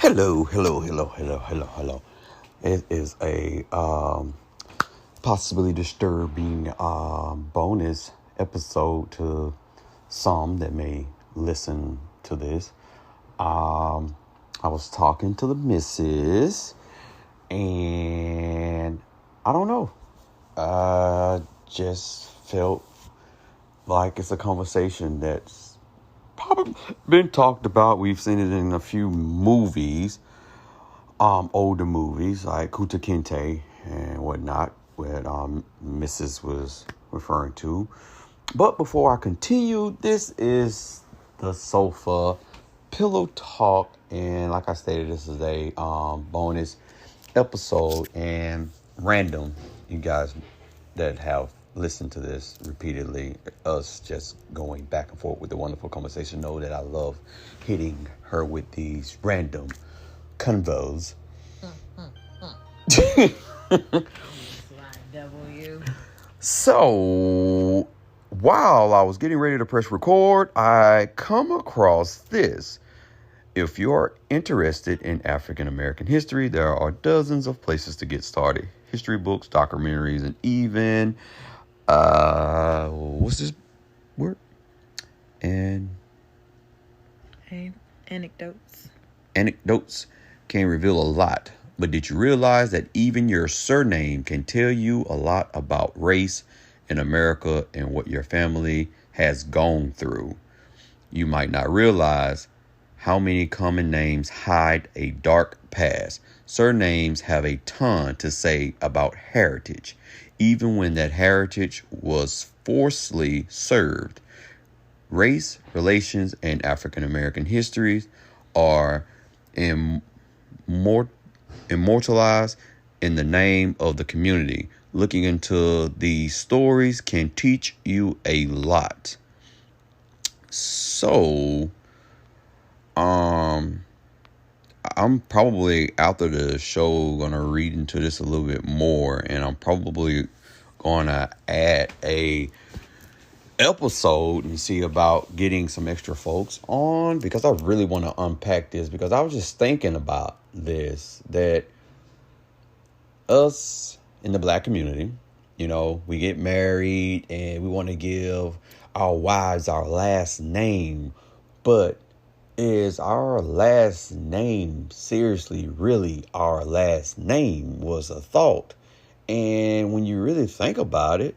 Hello, hello, hello, hello, hello, hello. It is a possibly disturbing bonus episode to some that may listen to this. I was talking to the missus, and I don't know. Just felt like it's a conversation that's probably been talked about. We've seen it in a few movies, older movies like Kuta Kinte and whatnot, what Mrs. was referring to. But before I continue, this is the sofa pillow talk, and like I stated, this is a bonus episode and random. You guys that have listened to this repeatedly, us just going back and forth with the wonderful conversation, know that I love hitting her with these random convos. So, while I was getting ready to press record, I come across this. If you're interested in African American history, there are dozens of places to get started. History books, documentaries, and even, what's this word? Anecdotes. Anecdotes can reveal a lot. But did you realize that even your surname can tell you a lot about race in America and what your family has gone through? You might not realize how many common names hide a dark past. Surnames have a ton to say about heritage, even when that heritage was forcibly served. Race, relations, and African American histories are immortalized in the name of the community. Looking into these stories can teach you a lot. So, I'm probably after the show gonna read into this a little bit more, and I'm probably gonna add a episode and see about getting some extra folks on, because I really want to unpack this, because I was just thinking about this, that us in the black community, we get married and we want to give our wives our last name, but is our last name seriously really our last name? Was a thought. And when you really think about it,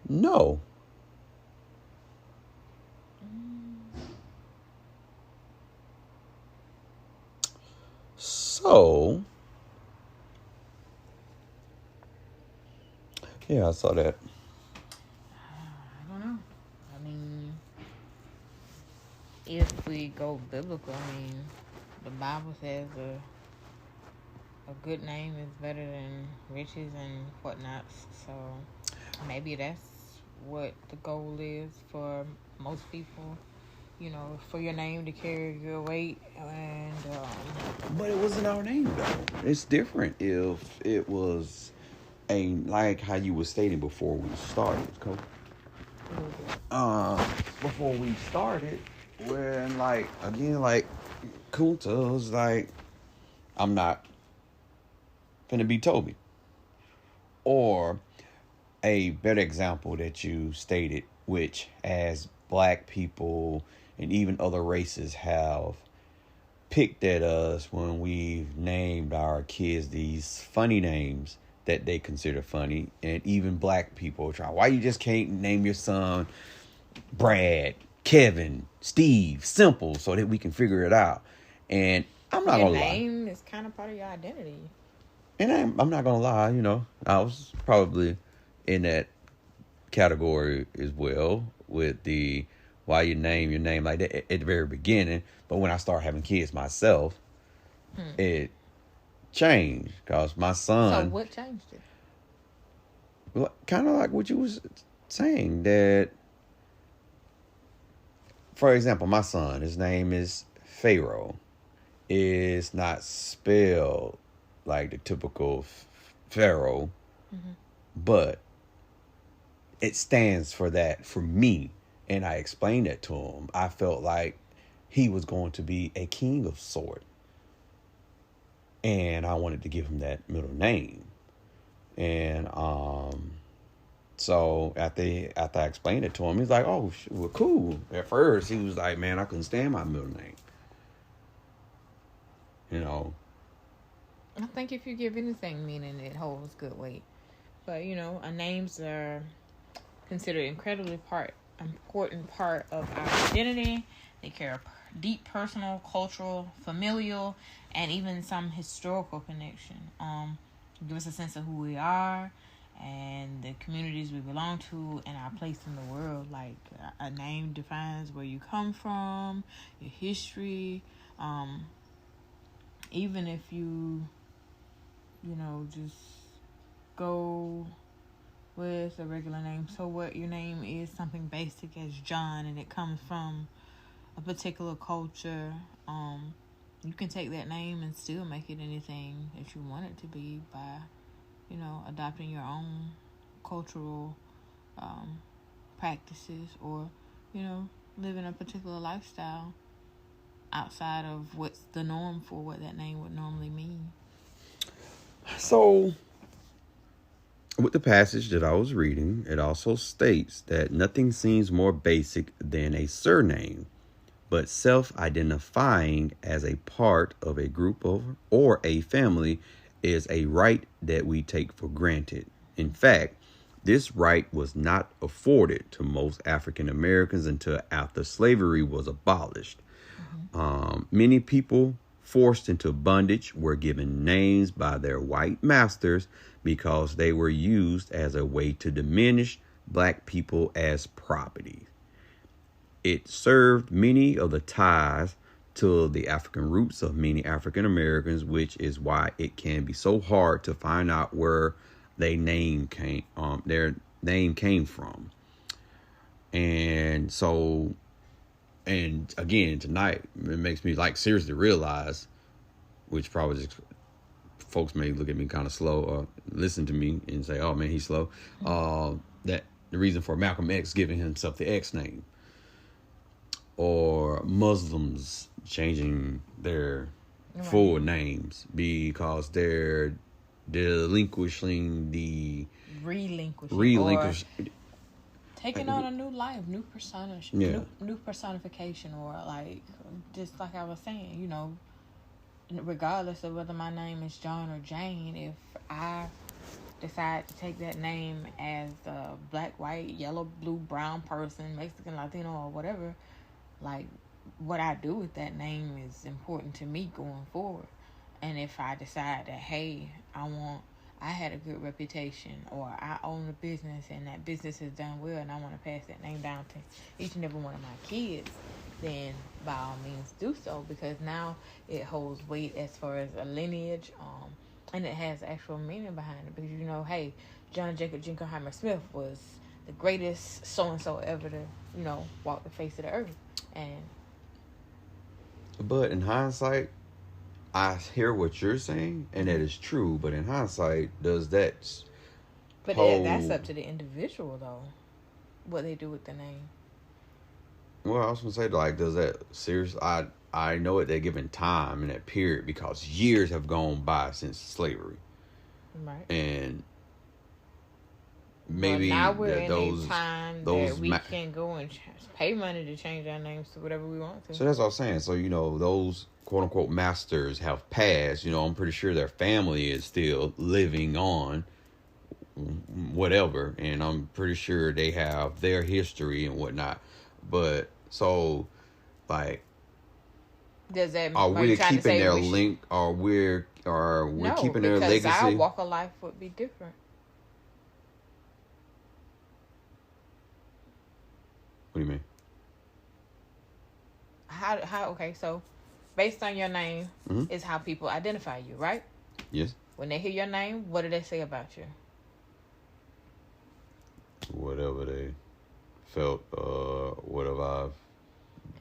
no. So, yeah, I saw that. I don't know. I mean, if we go biblical, the Bible says a good name is better than riches and whatnot. So maybe that's what the goal is for most people. For your name to carry your weight, and But it wasn't our name, though. It's different if it was like how you were stating before we started, Coach. Before we started, when again, Kunta was like, I'm not finna be Toby. Or a better example that you stated, which as black people and even other races have picked at us when we've named our kids these funny names that they consider funny, and even black people try, why you just can't name your son Brad, Kevin, Steve, simple, so that we can figure it out. And I'm not gonna lie, name is kind of part of your identity. And I'm not gonna lie, I was probably in that category as well, with the why you name your name like that at the very beginning. But when I started having kids myself, it changed, because my son. So what changed it? Well, kind of like what you was saying, that, for example, my son, his name is Pharaoh. It's not spelled like the typical Pharaoh, but it stands for that for me. And I explained that to him. I felt like he was going to be a king of sort. And I wanted to give him that middle name. And so after I explained it to him, he's like, "Oh, well, cool." At first, he was like, "Man, I couldn't stand my middle name." You know. I think if you give anything meaning, it holds good weight. But our names are considered incredibly important part of our identity. They carry a deep personal, cultural, familial, and even some historical connection. Give us a sense of who we are and the communities we belong to and our place in the world. Like a name defines where you come from, your history. Even if you just go with a regular name. So what your name is something basic as John, and it comes from a particular culture. You can take that name and still make it anything that you want it to be by, adopting your own cultural practices, or, living a particular lifestyle outside of what's the norm for what that name would normally mean. So, with the passage that I was reading, it also states that nothing seems more basic than a surname, but self-identifying as a part of a group or a family is a right that we take for granted. In fact, this right was not afforded to most African Americans until after slavery was abolished. Many people forced into bondage were given names by their white masters because they were used as a way to diminish black people as property. It served many of the ties to the African roots of many African Americans, which is why it can be so hard to find out where their name came from. And so, and again, tonight, it makes me seriously realize, which probably just folks may look at me kind of slow or listen to me and say, "Oh man, he's slow." That the reason for Malcolm X giving himself the X name, or Muslims changing their full names because they're relinquishing, taking on a new life, new personification, or just like I was saying, regardless of whether my name is John or Jane, if I decide to take that name as a black, white, yellow, blue, brown person, Mexican, Latino, or whatever, what I do with that name is important to me going forward. And if I decide that, hey, I had a good reputation, or I own a business and that business has done well, and I want to pass that name down to each and every one of my kids, then by all means do so, because now it holds weight as far as a lineage, and it has actual meaning behind it. Because hey, John Jacob Jingleheimer Smith was the greatest so and so ever to walk the face of the earth. But in hindsight, I hear what you're saying, and that is true. But in hindsight, does that? But that's up to the individual, though. What they do with the name. Well, I was gonna say, does that seriously? I know at that given time in that period, because years have gone by since slavery, right? And maybe now we're in a time that we can go and pay money to change our names to whatever we want to. So that's what I'm saying. So those quote unquote masters have passed. I'm pretty sure their family is still living on, whatever, and I'm pretty sure they have their history and whatnot. But so, does that are we keeping their link? Or we're keeping their legacy? Because our walk of life would be different. What do you mean? How? Okay, so based on your name is how people identify you, right? Yes. When they hear your name, what do they say about you? Whatever they felt, whatever.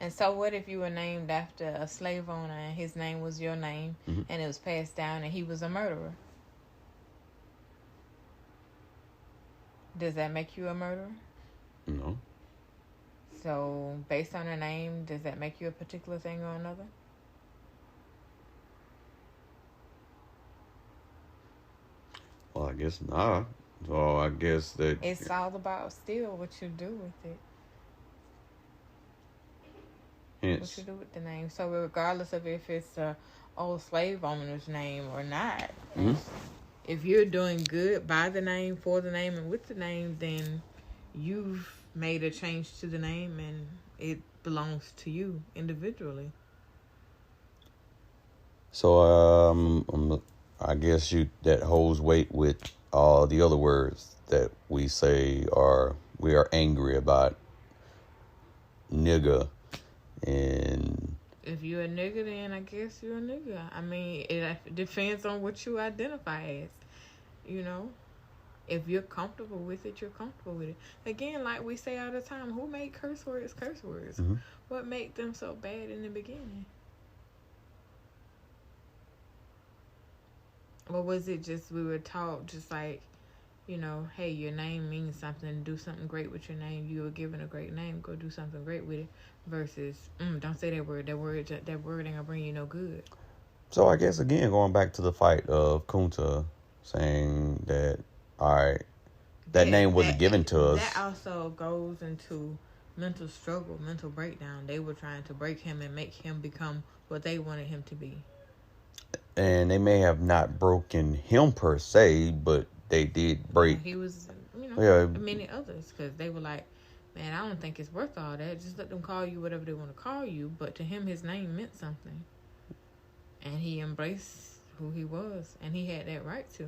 And so what if you were named after a slave owner and his name was your name, and it was passed down and he was a murderer? Does that make you a murderer? No. So, based on a name, does that make you a particular thing or another? Well, I guess not. So I guess that It's all about still what you do with it. What you do with the name. So, regardless of if it's a old slave owner's name or not, if you're doing good by the name, for the name, and with the name, then you've made a change to the name and it belongs to you individually. So I guess that holds weight with all the other words that we say we are angry about. Nigga. And if you're a nigga, then I guess you're a nigga. I mean, it depends on what you identify as. You know, if you're comfortable with it, you're comfortable with it. Again, like we say all the time, who made curse words curse words? Mm-hmm. What made them so bad in the beginning? Or was it just we were taught just like, you know, hey, your name means something. Do something great with your name. You were given a great name. Go do something great with it. Versus, don't say that word. That word ain't gonna bring you no good. So I guess again going back to the fight of Kunta saying that, all right, that name wasn't given to us. That also goes into mental struggle, mental breakdown. They were trying to break him and make him become what they wanted him to be. And they may have not broken him per se, but they did break. He was, many others, because they were like, man, I don't think it's worth all that. Just let them call you whatever they want to call you. But to him, his name meant something. And he embraced who he was. And he had that right to.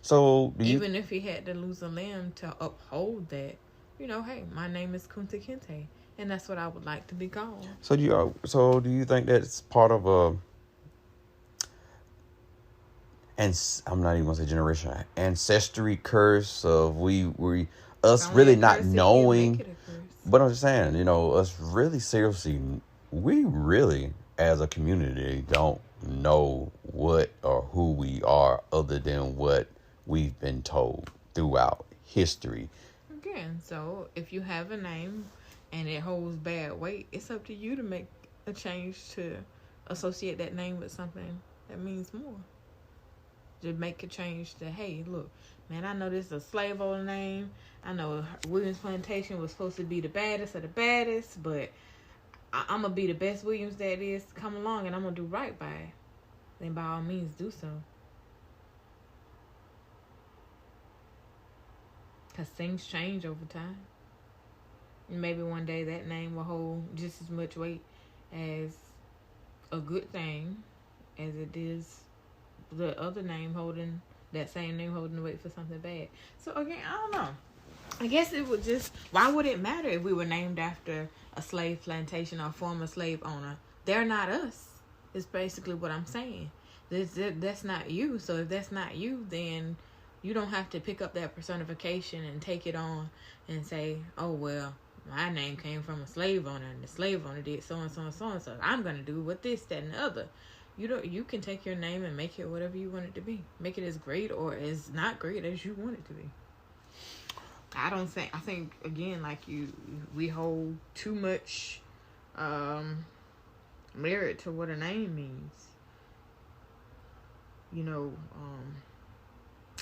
So, even if he had to lose a limb to uphold that, hey, my name is Kunta Kinte. And that's what I would like to be called. So do you think that's part of a... And I'm not even gonna say generation, ancestry curse of us really not knowing. But I'm just saying, us really seriously, we really as a community don't know what or who we are other than what we've been told throughout history. Again, so if you have a name and it holds bad weight, it's up to you to make a change to associate that name with something that means more. To make a change to, hey, look, man, I know this is a slave owner name. I know Williams Plantation was supposed to be the baddest of the baddest, but I'm going to be the best Williams that is to come along, and I'm going to do right by it. Then by all means, do so. Because things change over time. And maybe one day that name will hold just as much weight as a good thing as it is the other name holding, that same name holding the weight for something bad. So again, I don't know. I guess it would just, why would it matter if we were named after a slave plantation or a former slave owner? They're not us. Is basically what I'm saying. That's not you. So if that's not you, then you don't have to pick up that personification and take it on and say, oh, well, my name came from a slave owner and the slave owner did so and so and so and so. I'm going to do what this, that, and the other. You can take your name and make it whatever you want it to be. Make it as great or as not great as you want it to be. I think again, like we hold too much merit to what a name means.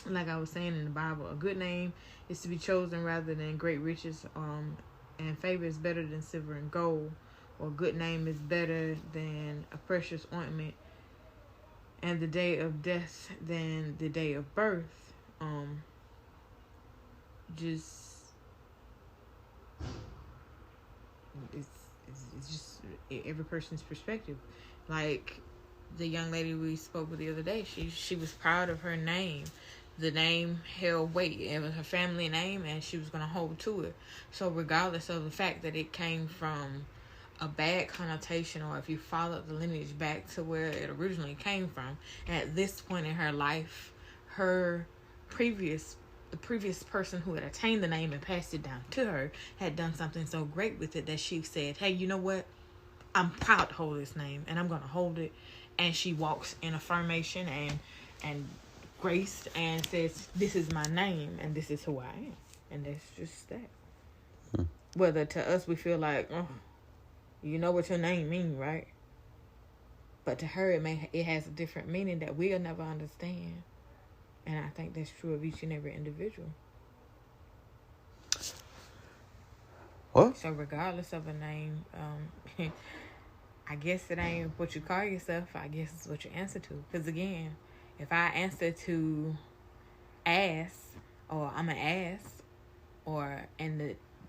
Like I was saying in the Bible, a good name is to be chosen rather than great riches, and favor is better than silver and gold. Or a good name is better than a precious ointment, and the day of death than the day of birth. It's just every person's perspective. Like the young lady we spoke with the other day, she was proud of her name. The name held weight. It was her family name, and she was going to hold to it. So regardless of the fact that it came from a bad connotation, or if you followed the lineage back to where it originally came from, at this point in her life, the previous person who had attained the name and passed it down to her had done something so great with it that she said, hey, you know what? I'm proud to hold this name, and I'm going to hold it. And she walks in affirmation and grace and says, this is my name, and this is who I am. And that's just that. Whether to us we feel like, oh, you know what your name mean, right? But to her, it has a different meaning that we'll never understand. And I think that's true of each and every individual. What? So regardless of a name, I guess it ain't what you call yourself. I guess it's what you answer to. Because again, if I answer to ass, or I'm an ass,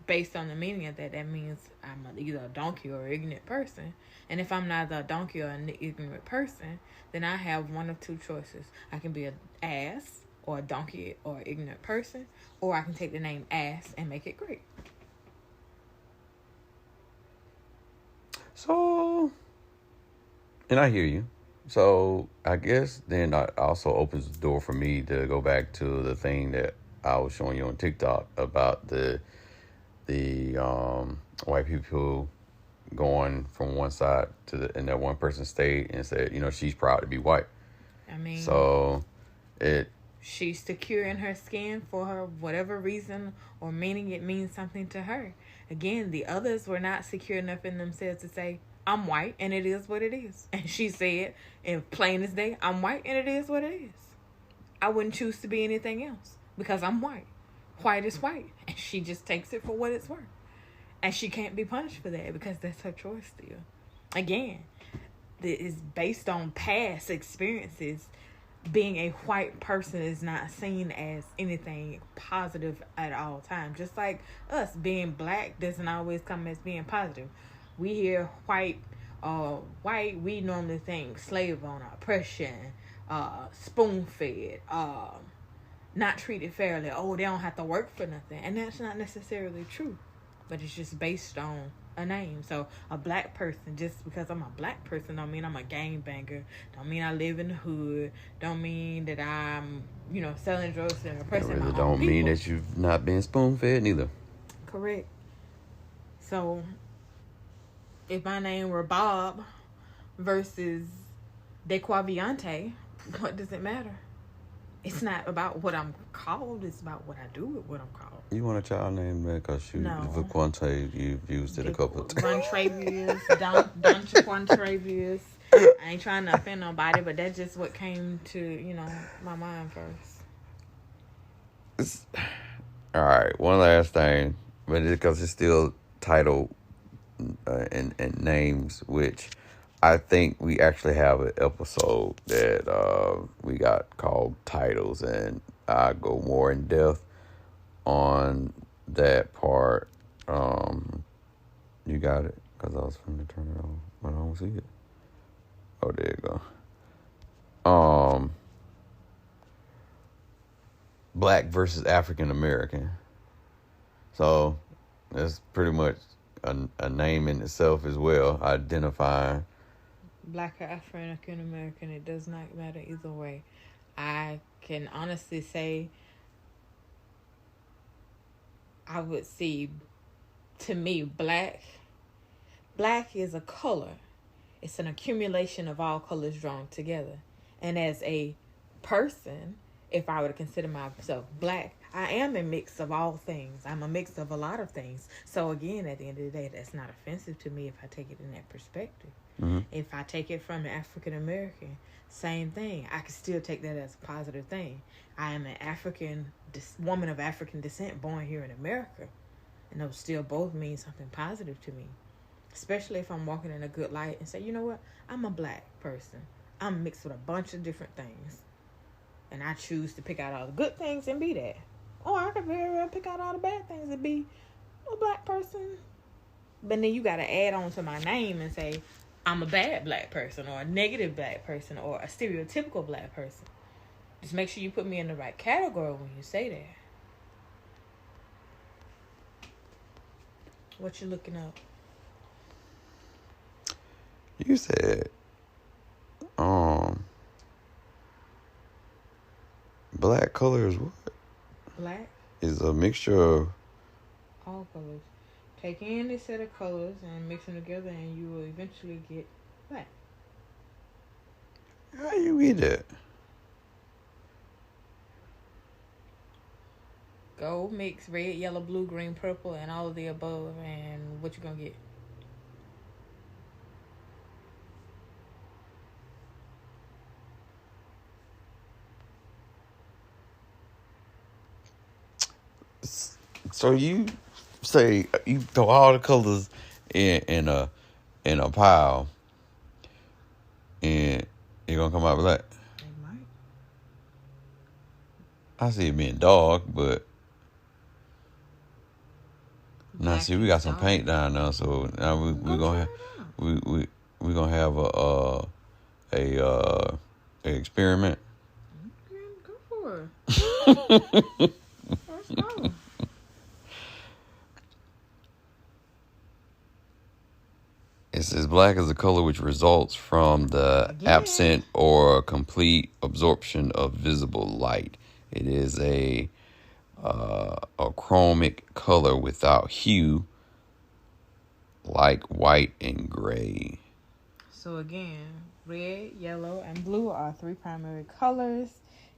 based on the meaning of that means I'm either a donkey or an ignorant person. And if I'm neither a donkey or an ignorant person, then I have one of two choices. I can be an ass or a donkey or an ignorant person, or I can take the name ass and make it great. So, and I hear you. So I guess then that also opens the door for me to go back to the thing that I was showing you on TikTok about the white people going from one side and that one person stayed and said, she's proud to be white. I mean, so she's secure in her skin for her whatever reason or meaning it means something to her. Again, the others were not secure enough in themselves to say, I'm white and it is what it is. And she said, in plain as day, I'm white and it is what it is. I wouldn't choose to be anything else because I'm white. White is white. And she just takes it for what it's worth. And she can't be punished for that because that's her choice still. Again, it is based on past experiences. Being a white person is not seen as anything positive at all times. Just like us, being black doesn't always come as being positive. We hear white, we normally think slave owner, oppression, spoon-fed, not treated fairly. Oh, they don't have to work for nothing. And that's not necessarily true. But it's just based on a name. So a black person, just because I'm a black person, don't mean I'm a gangbanger. Don't mean I live in the hood. Don't mean that I'm, selling drugs and oppressing my own don't people. mean that you've not been spoon-fed neither. Correct. So if my name were Bob versus Dequaviante, what does it matter? It's not about what I'm called. It's about what I do with what I'm called. You want a child name, man? Because Vaquante, you've used it a couple of times. Vontravious, Don Quantravious. I ain't trying to offend nobody, but that's just what came to, my mind first. All right, one last thing, but because it's still titled and names, which I think we actually have an episode that we got called Titles, and I go more in depth on that part. You got it? Because I was finna turn it on, but I don't see it. Oh, there you go. Black versus African American. So that's pretty much a name in itself as well, identifying. Black or African American, it does not matter either way. I can honestly say I would see, to me, black is a color. It's an accumulation of all colors drawn together. And as a person, if I were to consider myself black, I am a mix of all things. I'm a mix of a lot of things. So again, at the end of the day, that's not offensive to me if I take it in that perspective. Mm-hmm. If I take it from an African American, same thing. I can still take that as a positive thing. I am an woman of African descent born here in America. And those still both mean something positive to me. Especially if I'm walking in a good light and say, you know what? I'm a black person. I'm mixed with a bunch of different things. And I choose to pick out all the good things and be that. Or I could very well pick out all the bad things and be a black person. But then you got to add on to my name and say, I'm a bad black person or a negative black person or a stereotypical black person. Just make sure you put me in the right category when you say that. What you looking up? You said, black color is what? Black is a mixture of all colors. Take any set of colors and mix them together, and you will eventually get black. How you get that? go mix red, yellow, blue, green, purple, and all of the above, and what you gonna get? So you say you throw all the colors in a pile, and it's gonna come out black. It might. I see it being dark, but now see we got some paint down there, so now we gonna have we gonna have a experiment. Okay, go for it. Let's go. It says black is a color which results from the absent or complete absorption of visible light. It is a chromic color without hue, like white and gray. So again, red, yellow, and blue are three primary colors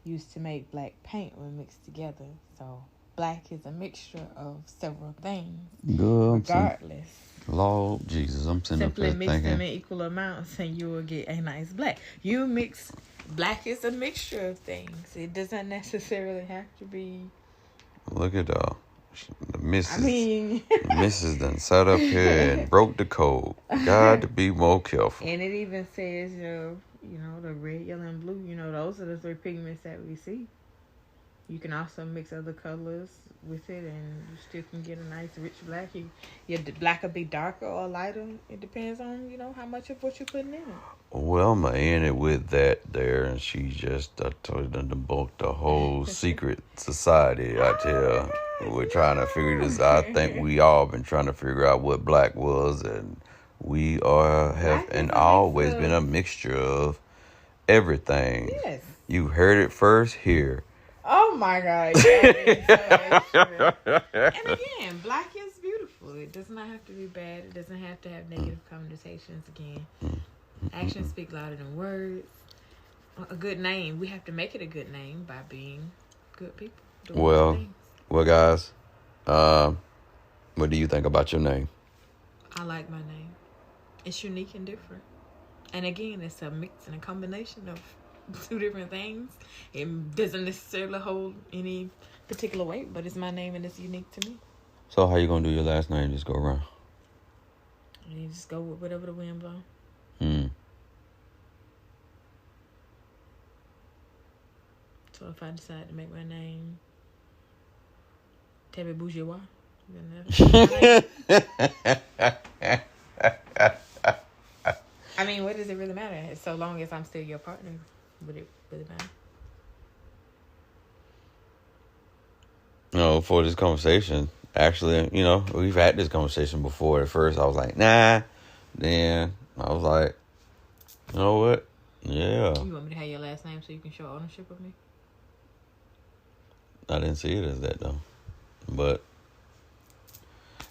used to make black paint when mixed together. So black is a mixture of several things. Good. Regardless. Lord Jesus, I'm sitting Simply up there mix thinking. them in equal amounts and you will get a nice black. You mix, black is a mixture of things. It doesn't necessarily have to be. Look at the missus. I mean. The missus done sat up here and broke the code. Got to be more careful. And it even says, the red, yellow, and blue, those are the three pigments that we see. You can also mix other colors with it, and you still can get a nice rich black. Your black will be darker or lighter. It depends on, how much of what you're putting in it. Well, I'm going to end it with that there, and she just told them to book the whole secret society out here. We're trying to figure this out. I think we all been trying to figure out what black was, and we have always been a mixture of everything. Yes. You heard it first here. Oh my God. Yeah, so and again, black is beautiful. It does not have to be bad. It doesn't have to have negative connotations. Again, actions speak louder than words. A good name, we have to make it a good name by being good people. Well, guys, what do you think about your name? I like my name. It's unique and different. And again, it's a mix and a combination of two different things. It doesn't necessarily hold any particular weight, but it's my name and it's unique to me. So how you gonna do your last name? Just go around? You just go with whatever the wind blows. So if I decide to make my name Tebe Bourgeois, I mean, what does it really matter? So long as I'm still your partner, would it really matter? For this conversation, actually, we've had this conversation before. At first, I was like, nah. Then I was like, you know what? Yeah. You want me to have your last name so you can show ownership of me? I didn't see it as that though. But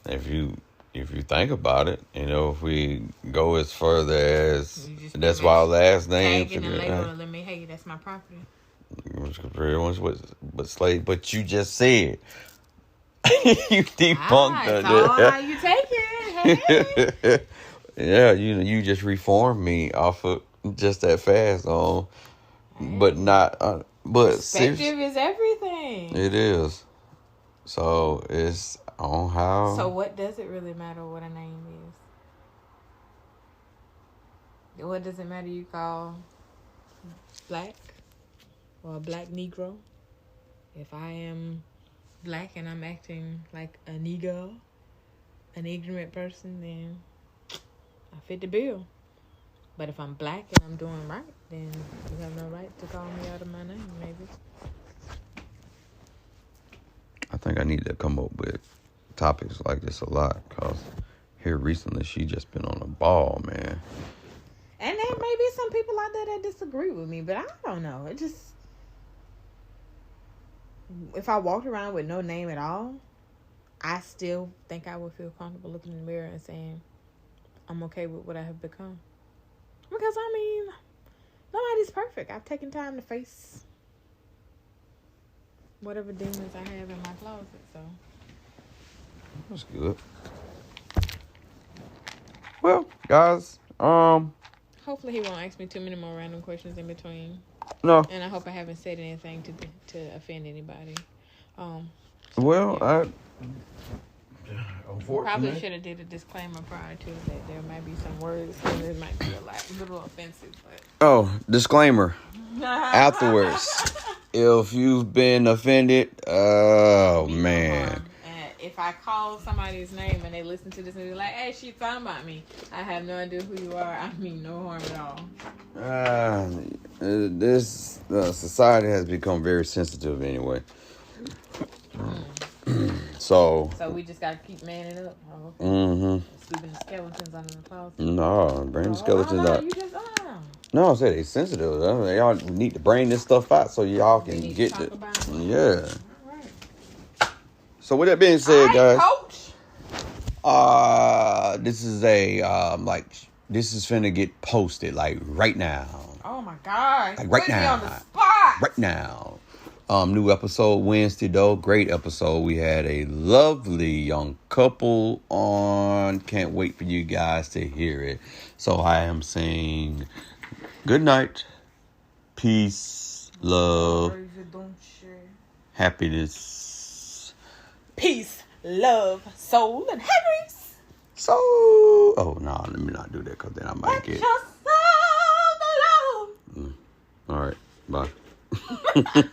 if you think about it, if we go as further as that's why our last name. Tagging and labeling me, hey, that's my property. But slave. But you just said you debunked it. How you take it? Hey. Yeah, you just reformed me off of just that fast on, but not. But perspective is everything. It is. So it's on how. So what does it really matter what a name is? What does it matter you call black or a black Negro? If I am black and I'm acting like a Negro, an ignorant person, then I fit the bill. But if I'm black and I'm doing right, then you have no right to call me out of my name, maybe. I think I need to come up with topics like this a lot, because here recently she just been on a ball, man. And there may be some people out there that disagree with me, but I don't know. It just, if I walked around with no name at all, I still think I would feel comfortable looking in the mirror and saying, I'm okay with what I have become. Because, nobody's perfect. I've taken time to face whatever demons I have in my closet. So That's good. Well, guys, hopefully he won't ask me too many more random questions in between. no. And I hope I haven't said anything to offend anybody. Well, yeah. Unfortunately, Probably should have did a disclaimer prior to that. There might be some words that might be a little offensive, but disclaimer. Afterwards, if you've been offended, oh me no man. harm. And if I call somebody's name and they listen to this and they're like, "Hey, she's talking about me," I have no idea who you are. I mean, no harm at all. This society has become very sensitive anyway. So we just gotta keep manning up. Oh, Sweeping the skeletons under the closet. No, bring the skeletons out. You just No, I said they sensitive. Y'all need to bring this stuff out so y'all can get it. Yeah. All right. So with that being said, guys, Coach. this is this is finna get posted like right now. Oh my God! Like right Put me now. on the spot. Right now. New episode Wednesday though. Great episode. We had a lovely young couple on. Can't wait for you guys to hear it. So I am saying good night. Peace. Love. Happiness. Peace, love, soul, and happiness. So oh no, let me not do that because then I might get Your soul alone. all right. Bye.